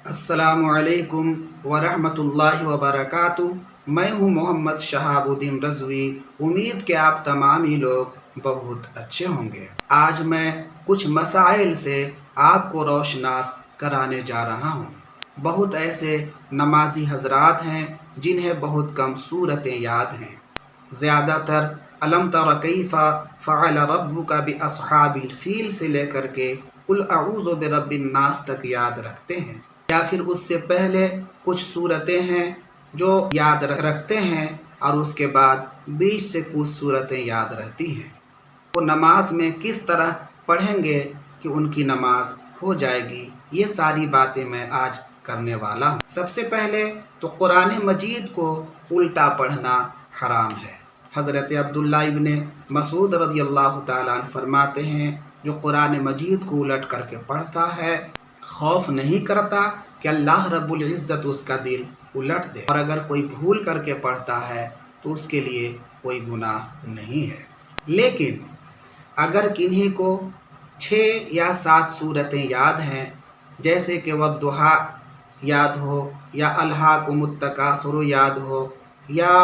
अस्सलामु अलैकुम वरहमतुल्लाहि वबरकातुहू। मैं हूँ मोहम्मद शहाबुद्दीन रज़वी। उम्मीद कि आप तमाम ही लोग बहुत अच्छे होंगे। आज मैं कुछ मसाइल से आपको रोशनास कराने जा रहा हूँ। बहुत ऐसे नमाजी हजरात हैं जिन्हें बहुत कम सूरतें याद हैं। ज़्यादातर अलम तरा कैफ़ा फ़अल रब्बुका बि अस्हाबिल फ़ील से लेकर के कुल अऊज़ु बिरब्बिन नास तक याद रखते हैं, या फिर उससे पहले कुछ सूरतें हैं जो याद रखते हैं और उसके बाद बीच से कुछ सूरतें याद रहती हैं। वो नमाज में किस तरह पढ़ेंगे कि उनकी नमाज हो जाएगी, ये सारी बातें मैं आज करने वाला हूँ। सबसे पहले तो कुरान मजीद को उल्टा पढ़ना हराम है। हज़रत अब्दुल्ला इब्ने मसूद रज़ियल्लाहु ताला अन्हु फरमाते हैं, जो कुरान मजीद को उलट करके पढ़ता है खौफ नहीं करता कि अल्लाह रब्बुल इज़्ज़त उसका दिल उलट दे, और अगर कोई भूल करके पढ़ता है तो उसके लिए कोई गुनाह नहीं है। लेकिन अगर किन्हीं को 6 या 7 सूरतें याद हैं, जैसे कि वद्दुहा याद हो, या अल्हाकुमुत तकासुर याद हो, या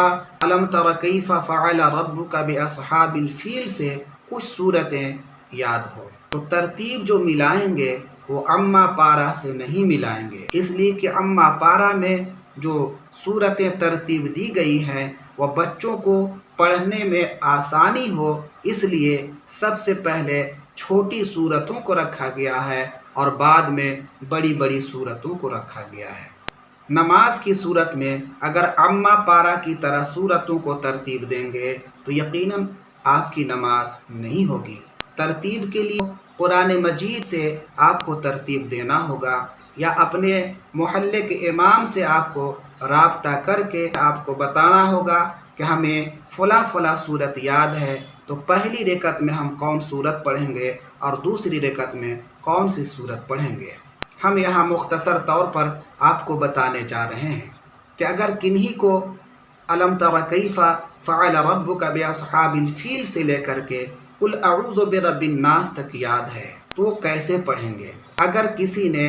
अलम तरा कैफ़ा फ़अल रब्बुका बिअस्हाबिल फ़ील से कुछ सूरतें याद हो, तो तरतीब जो मिलाएंगे वो अम्मा पारा से नहीं मिलाएंगे। इसलिए कि अम्मा पारा में जो सूरतें तरतीब दी गई हैं वह बच्चों को पढ़ने में आसानी हो, इसलिए सबसे पहले छोटी सूरतों को रखा गया है और बाद में बड़ी बड़ी सूरतों को रखा गया है। नमाज की सूरत में अगर अम्मा पारा की तरह सूरतों को तरतीब देंगे तो यकीनन आपकी नमाज नहीं होगी। तरतीब के लिए कुरान मजीद से आपको तरतीब देना होगा, या अपने मोहल्ले के इमाम से आपको राब्ता करके आपको बताना होगा कि हमें फ़ला फ़ला सूरत याद है, तो पहली रकअत में हम कौन सूरत पढ़ेंगे और दूसरी रकअत में कौन सी सूरत पढ़ेंगे। हम यहाँ मुख्तसर तौर पर आपको बताने जा रहे हैं कि अगर किन्हीं को अलम तरा कैफ़ा फ़अल रब्बुका बिअस्हाबिल फ़ील से लेकर के कुल अऊज़ु बिरब्बिन नास तक याद है तो वो कैसे पढ़ेंगे। अगर किसी ने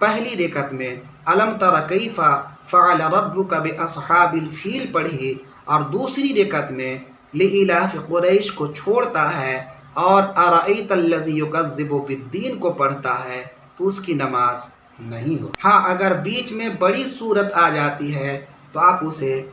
पहली रकअत में अलम तरा कैफ़ा फ़अल रब्बुका बिअस्हाबिल फ़ील पढ़ी और दूसरी रकअत में लिइलाफ़ कुरैश को छोड़ता है और अरअयतल्लज़ी युकज़्ज़िबु बिद्दीन को पढ़ता है, तो उसकी नमाज नहीं हो। हाँ, अगर बीच में बड़ी सूरत आ जाती है तो आप उसे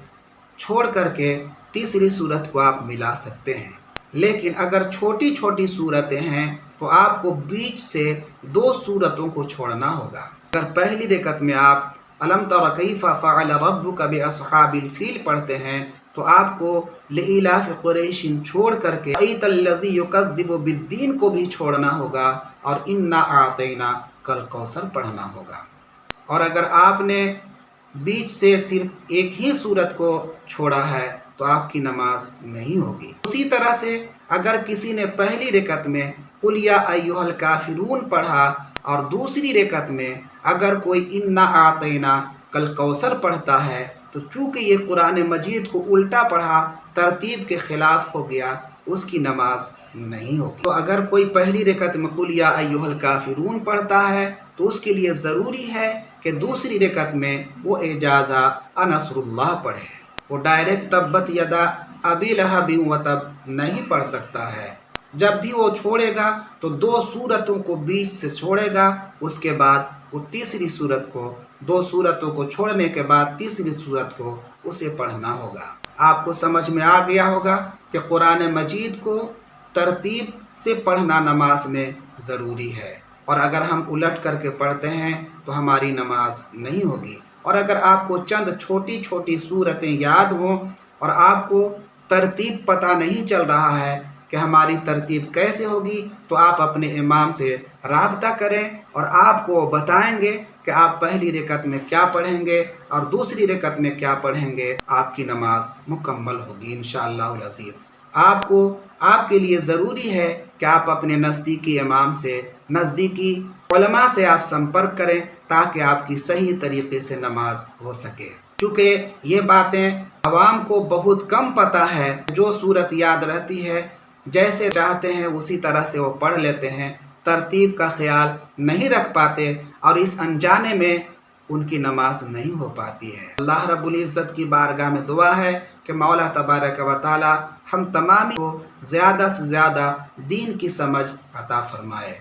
छोड़ करके तीसरी सूरत को आप मिला सकते हैं। लेकिन अगर छोटी छोटी सूरतें हैं तो आपको बीच से 2 सूरतों को छोड़ना होगा। अगर पहली रकअत में आप अलम तरा कैफ़ा फ़अल रब्बुका बिअस्हाबिल फ़ील पढ़ते हैं तो आपको लिइलाफ़ कुरैशिन छोड़ करके अरअयतल्लज़ी युकज़्ज़िबु बिद्दीन को भी छोड़ना होगा और इन्ना आतैना कल कौसर पढ़ना होगा। और अगर आपने बीच से सिर्फ एक ही सूरत को छोड़ा है तो आपकी नमाज नहीं होगी। उसी तरह से अगर किसी ने पहली रकअत में कुल या अय्युहल काफिरून पढ़ा और दूसरी रकअत में अगर कोई इन्ना आतैना कल कौसर पढ़ता है, तो चूँकि ये कुरान मजीद को उल्टा पढ़ा, तरतीब के ख़िलाफ़ हो गया, उसकी नमाज नहीं होगी। तो अगर कोई पहली रकअत में कुल या अय्युहल काफिरून पढ़ता है तो उसके लिए ज़रूरी है कि दूसरी रकअत में वो इजाज़ा अनसरुल्लाह पढ़े। वो डायरेक्ट तब्बत यदा अबी लहबिन व तब नहीं पढ़ सकता है। जब भी वो छोड़ेगा तो 2 सूरतों को बीच से छोड़ेगा, उसके बाद वो तीसरी सूरत को 2 सूरतों को छोड़ने के बाद तीसरी सूरत को उसे पढ़ना होगा। आपको समझ में आ गया होगा कि कुरान मजीद को तरतीब से पढ़ना नमाज में ज़रूरी है, और अगर हम उलट करके पढ़ते हैं तो हमारी नमाज नहीं होगी। और अगर आपको चंद छोटी छोटी सूरतें याद हों और आपको तरतीब पता नहीं चल रहा है कि हमारी तरतीब कैसे होगी, तो आप अपने इमाम से राब्ता करें और आपको बताएंगे कि आप पहली रकअत में क्या पढ़ेंगे और दूसरी रकअत में क्या पढ़ेंगे। आपकी नमाज मुकम्मल होगी इंशाअल्लाहुल अज़ीज़। आपके लिए ज़रूरी है कि आप अपने नज़दीकी इमाम से, नज़दीकी उलमा से आप संपर्क करें ताकि आपकी सही तरीके से नमाज हो सके। क्योंकि ये बातें आवाम को बहुत कम पता है। जो सूरत याद रहती है जैसे चाहते हैं उसी तरह से वो पढ़ लेते हैं, तरतीब का ख्याल नहीं रख पाते और इस अनजाने में ان کی نماز نہیں ہو پاتی ہے۔ اللہ رب العزت کی بارگاہ میں دعا ہے کہ مولا تبارک و تعالی ہم تمام کو زیادہ سے زیادہ دین کی سمجھ عطا فرمائے۔